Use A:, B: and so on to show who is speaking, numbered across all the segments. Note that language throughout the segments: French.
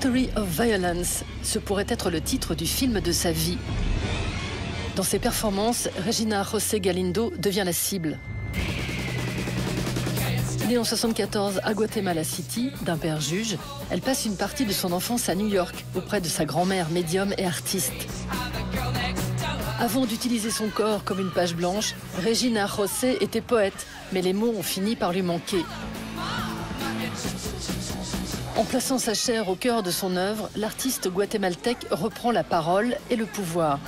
A: History of Violence, ce pourrait être le titre du film de sa vie. Dans ses performances, Regina José Galindo devient la cible. Née en 1974 à Guatemala City, d'un père juge, elle passe une partie de son enfance à New York, auprès de sa grand-mère médium et artiste. Avant d'utiliser son corps comme une page blanche, Regina José était poète, mais les mots ont fini par lui manquer. En plaçant sa chair au cœur de son œuvre, l'artiste guatémaltèque reprend la parole et le pouvoir.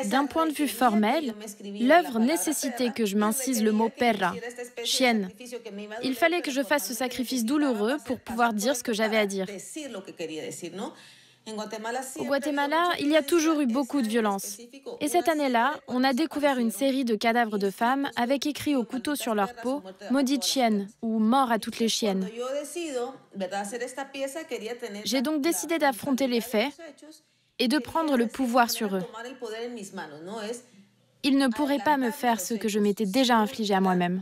B: D'un point de vue formel, l'œuvre nécessitait que je m'incise le mot perra, chienne. Il fallait que je fasse ce sacrifice douloureux pour pouvoir dire ce que j'avais à dire. Au Guatemala, il y a toujours eu beaucoup de violence. Et cette année-là, on a découvert une série de cadavres de femmes avec écrit au couteau sur leur peau « Maudite chienne » ou « Mort à toutes les chiennes ». J'ai donc décidé d'affronter les faits et de prendre le pouvoir sur eux. Ils ne pourraient pas me faire ce que je m'étais déjà infligé à moi-même.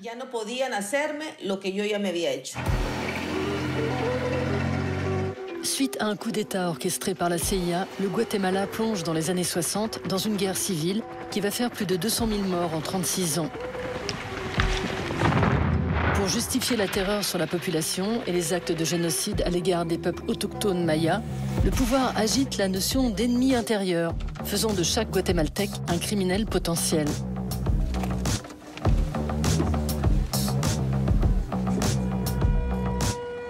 A: Suite à un coup d'État orchestré par la CIA, le Guatemala plonge dans les années 60 dans une guerre civile qui va faire plus de 200 000 morts en 36 ans. Pour justifier la terreur sur la population et les actes de génocide à l'égard des peuples autochtones mayas, le pouvoir agite la notion d'ennemi intérieur, faisant de chaque Guatémaltèque un criminel potentiel.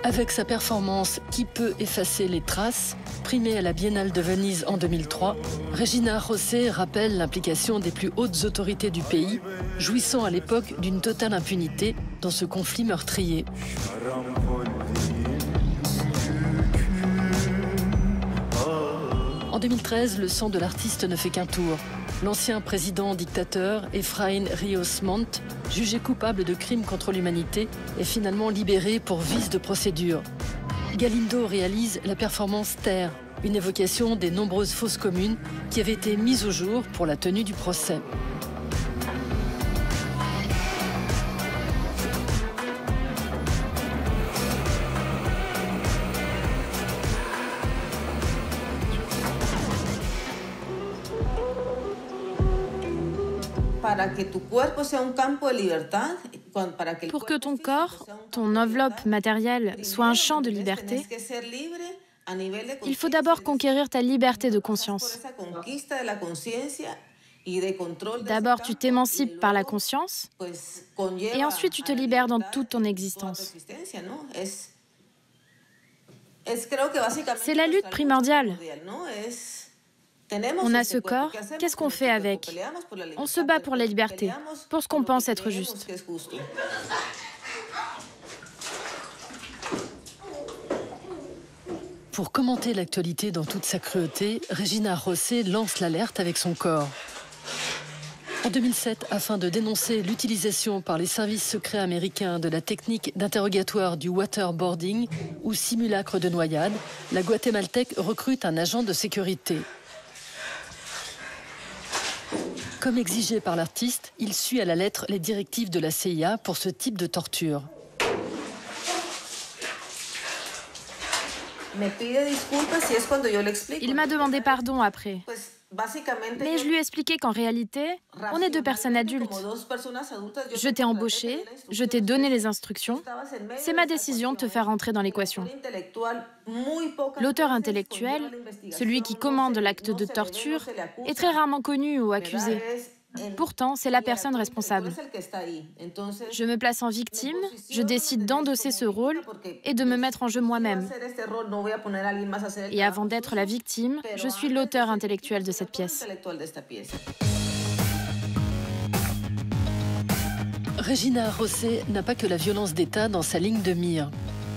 A: Avec sa performance « Qui peut effacer les traces », primée à la Biennale de Venise en 2003, Regina José rappelle l'implication des plus hautes autorités du pays, jouissant à l'époque d'une totale impunité dans ce conflit meurtrier. En 2013, le sang de l'artiste ne fait qu'un tour. L'ancien président dictateur, Efraín Ríos Montt, jugé coupable de crimes contre l'humanité, est finalement libéré pour vice de procédure. Galindo réalise la performance Terre, une évocation des nombreuses fosses communes qui avaient été mises au jour pour la tenue du procès.
B: Pour que ton corps, ton enveloppe matérielle, soit un champ de liberté, il faut d'abord conquérir ta liberté de conscience. D'abord, tu t'émancipes par la conscience, et ensuite tu te libères dans toute ton existence. C'est la lutte primordiale. On a ce corps, qu'est-ce qu'on fait avec? On se bat pour la liberté, pour ce qu'on pense être juste.
A: Pour commenter l'actualité dans toute sa cruauté, Regina José lance l'alerte avec son corps. En 2007, afin de dénoncer l'utilisation par les services secrets américains de la technique d'interrogatoire du waterboarding ou simulacre de noyade, la Guatémaltèque recrute un agent de sécurité. Comme exigé par l'artiste, il suit à la lettre les directives de la CIA pour ce type de torture.
B: Il m'a demandé pardon après. Mais je lui ai expliqué qu'en réalité, on est deux personnes adultes. Je t'ai embauché, je t'ai donné les instructions. C'est ma décision de te faire entrer dans l'équation. L'auteur intellectuel, celui qui commande l'acte de torture, est très rarement connu ou accusé. Pourtant, c'est la personne responsable. Je me place en victime, je décide d'endosser ce rôle et de me mettre en jeu moi-même. Et avant d'être la victime, je suis l'auteur intellectuel de cette pièce.
A: Regina José n'a pas que la violence d'État dans sa ligne de mire.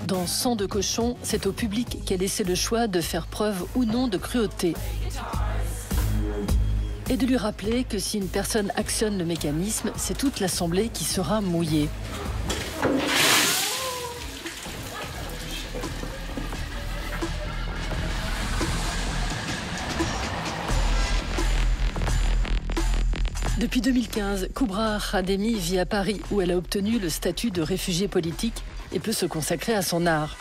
A: Dans Sang de cochon, c'est au public qu'elle laissé le choix de faire preuve ou non de cruauté. Et de lui rappeler que si une personne actionne le mécanisme, c'est toute l'Assemblée qui sera mouillée. Depuis 2015, Kubra Khademi vit à Paris où elle a obtenu le statut de réfugiée politique et peut se consacrer à son art.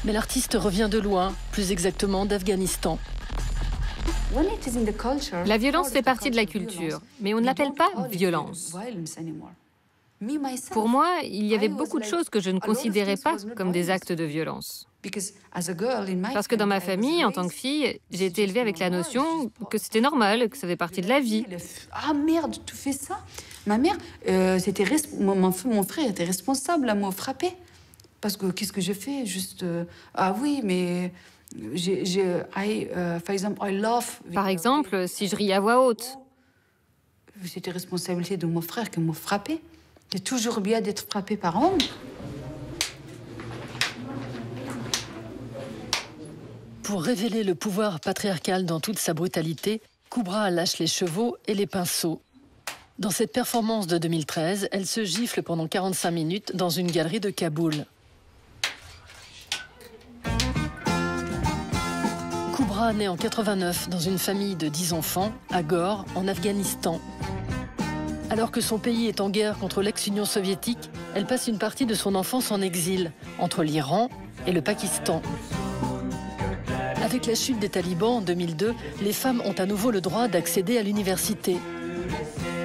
A: Mais l'artiste revient de loin, plus exactement d'Afghanistan.
C: La violence fait partie de la culture, mais on ne l'appelle pas violence. Pour moi, il y avait beaucoup de choses que je ne considérais pas comme des actes de violence. Parce que dans ma famille, en tant que fille, j'ai été élevée avec la notion que c'était normal, que ça fait partie de la vie.
D: Ah merde, tu fais ça? Ma mère, mon frère était responsable à me frapper. Parce que qu'est-ce que j'ai fait? Juste, ah oui, mais
C: Par exemple, si je ris à voix haute.
D: C'était responsabilité de mon frère qui me frappait. C'est toujours bien d'être frappé par homme.
A: Pour révéler le pouvoir patriarcal dans toute sa brutalité, Kubra lâche les chevaux et les pinceaux. Dans cette performance de 2013, elle se gifle pendant 45 minutes dans une galerie de Kaboul. Kubra naît en 89 dans une famille de 10 enfants, à Ghor, en Afghanistan. Alors que son pays est en guerre contre l'ex-Union soviétique, elle passe une partie de son enfance en exil, entre l'Iran et le Pakistan. Avec la chute des talibans en 2002, les femmes ont à nouveau le droit d'accéder à l'université.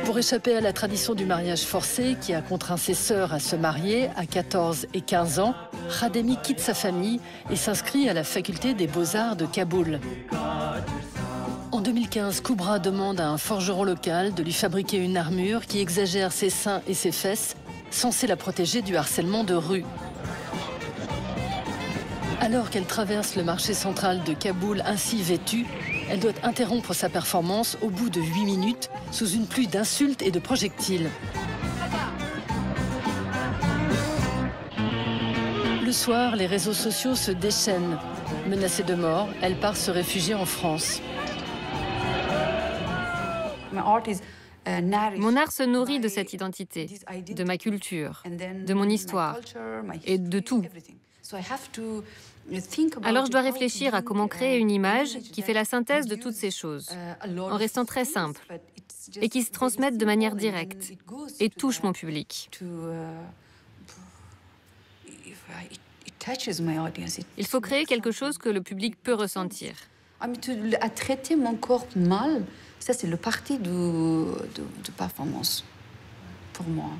A: Pour échapper à la tradition du mariage forcé qui a contraint ses sœurs à se marier à 14 et 15 ans, Khademi quitte sa famille et s'inscrit à la faculté des beaux-arts de Kaboul. En 2015, Kubra demande à un forgeron local de lui fabriquer une armure qui exagère ses seins et ses fesses, censée la protéger du harcèlement de rue. Alors qu'elle traverse le marché central de Kaboul ainsi vêtue, elle doit interrompre sa performance au bout de 8 minutes sous une pluie d'insultes et de projectiles. Le soir, les réseaux sociaux se déchaînent. Menacée de mort, elle part se réfugier en France.
C: Mon art se nourrit de cette identité, de ma culture, de mon histoire et de tout. Alors je dois réfléchir à comment créer une image qui fait la synthèse de toutes ces choses, en restant très simple, et qui se transmette de manière directe et touche mon public. Il faut créer quelque chose que le public peut ressentir.
D: À traiter mon corps mal, ça c'est le parti de performance, pour moi.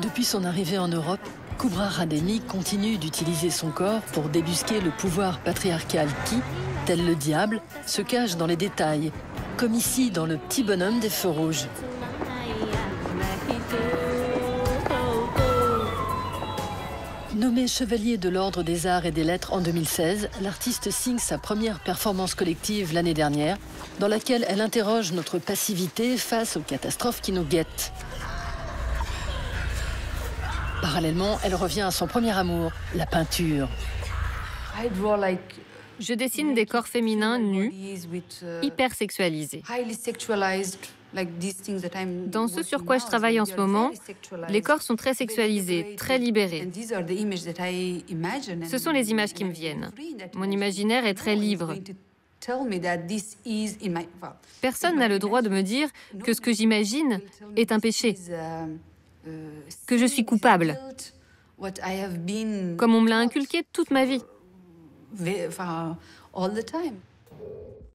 A: Depuis son arrivée en Europe, Kubra Khademi continue d'utiliser son corps pour débusquer le pouvoir patriarcal qui, tel le diable, se cache dans les détails, comme ici dans Le petit bonhomme des feux rouges. Nommé chevalier de l'Ordre des Arts et des Lettres en 2016, l'artiste signe sa première performance collective l'année dernière, dans laquelle elle interroge notre passivité face aux catastrophes qui nous guettent. Parallèlement, elle revient à son premier amour, la peinture.
C: Je dessine des corps féminins nus, hyper sexualisés. Dans ce sur quoi je travaille en ce moment, les corps sont très sexualisés, très libérés. Ce sont les images qui me viennent. Mon imaginaire est très libre. Personne n'a le droit de me dire que ce que j'imagine est un péché, que je suis coupable, comme on me l'a inculqué toute ma vie.